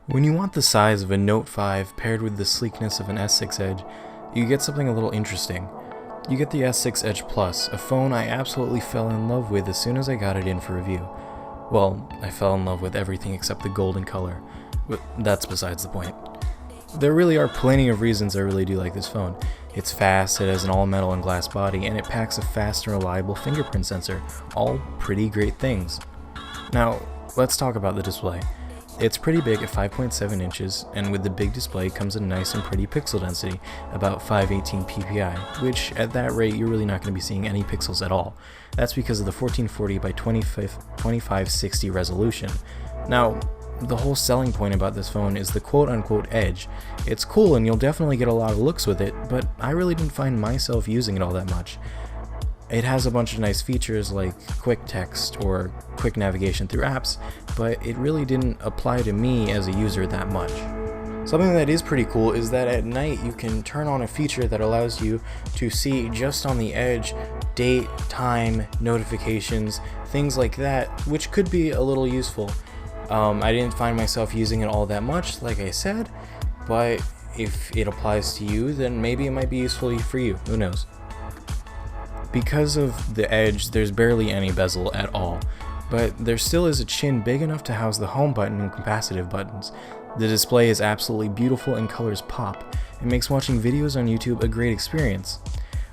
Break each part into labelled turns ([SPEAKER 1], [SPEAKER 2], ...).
[SPEAKER 1] When you want the size of a Note 5 paired with the sleekness of an S6 Edge, you get something a little interesting. You get the S6 Edge Plus, a phone I absolutely fell in love with as soon as I got it in for review. Well, I fell in love with everything except the golden color, but that's besides the point. There really are plenty of reasons I really do like this phone. It's fast, it has an all-metal and glass body, and it packs a fast and reliable fingerprint sensor, all pretty great things. Now, let's talk about the display. It's pretty big at 5.7 inches, and with the big display comes a nice and pretty pixel density, about 518 ppi, which at that rate you're really not going to be seeing any pixels at all. That's because of the 1440 by 2560 resolution. Now, the whole selling point about this phone is the quote-unquote edge. It's cool and you'll definitely get a lot of looks with it, but I really didn't find myself using it all that much. It has a bunch of nice features like quick text or quick navigation through apps, but it really didn't apply to me as a user that much. Something that is pretty cool is that at night you can turn on a feature that allows you to see just on the edge date, time, notifications, things like that, which could be a little useful. I didn't find myself using it all that much, like I said, but if it applies to you, then maybe it might be useful for you, who knows. Because of the edge, there's barely any bezel at all, but there still is a chin big enough to house the home button and capacitive buttons. The display is absolutely beautiful and colors pop. It makes watching videos on YouTube a great experience.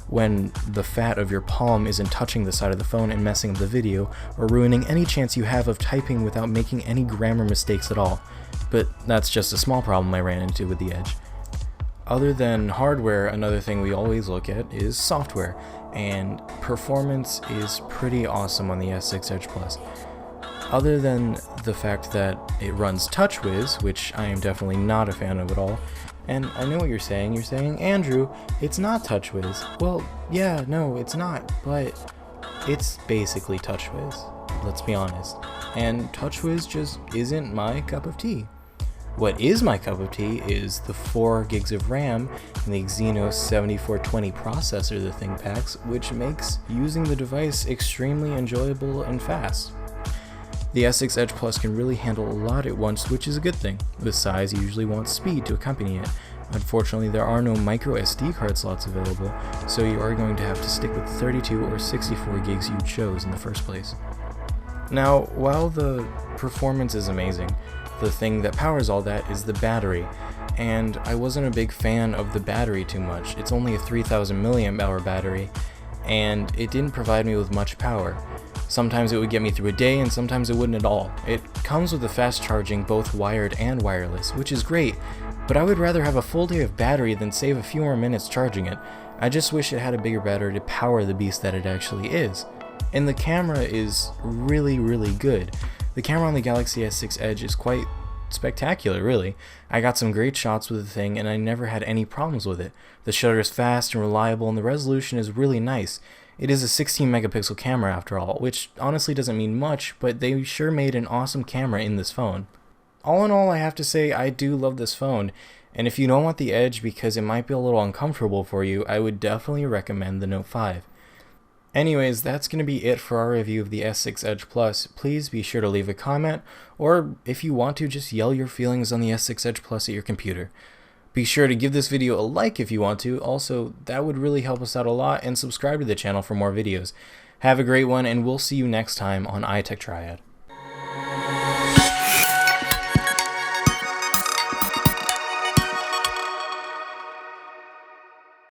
[SPEAKER 1] When the fat of your palm isn't touching the side of the phone and messing up the video, or ruining any chance you have of typing without making any grammar mistakes at all. But that's just a small problem I ran into with the Edge. Other than hardware, another thing we always look at is software, and performance is pretty awesome on the S6 Edge Plus. Other than the fact that it runs TouchWiz, which I am definitely not a fan of at all, and I know what you're saying, Andrew, it's not TouchWiz. Well, yeah, no, it's not, but it's basically TouchWiz, let's be honest, and TouchWiz just isn't my cup of tea. What is my cup of tea is the 4 gigs of RAM and the Exynos 7420 processor the thing packs, which makes using the device extremely enjoyable and fast. The S6 Edge Plus can really handle a lot at once, which is a good thing. The size usually wants speed to accompany it. Unfortunately, there are no micro SD card slots available, so you are going to have to stick with 32 or 64 gigs you chose in the first place. Now, while the performance is amazing, the thing that powers all that is the battery, and I wasn't a big fan of the battery too much. It's only a 3000 mAh battery, and it didn't provide me with much power. Sometimes it would get me through a day, and sometimes it wouldn't at all. It comes with a fast charging, both wired and wireless, which is great, but I would rather have a full day of battery than save a few more minutes charging it. I just wish it had a bigger battery to power the beast that it actually is. And the camera is really, really good. The camera on the Galaxy S6 Edge is quite spectacular, really. I got some great shots with the thing and I never had any problems with it. The shutter is fast and reliable and the resolution is really nice. It is a 16 megapixel camera after all, which honestly doesn't mean much, but they sure made an awesome camera in this phone. All in all, I have to say I do love this phone, and if you don't want the Edge because it might be a little uncomfortable for you, I would definitely recommend the Note 5. Anyways, that's going to be it for our review of the S6 Edge Plus. Please be sure to leave a comment, or if you want to, just yell your feelings on the S6 Edge Plus at your computer. Be sure to give this video a like if you want to, also that would really help us out a lot, and subscribe to the channel for more videos. Have a great one, and we'll see you next time on iTech Triad.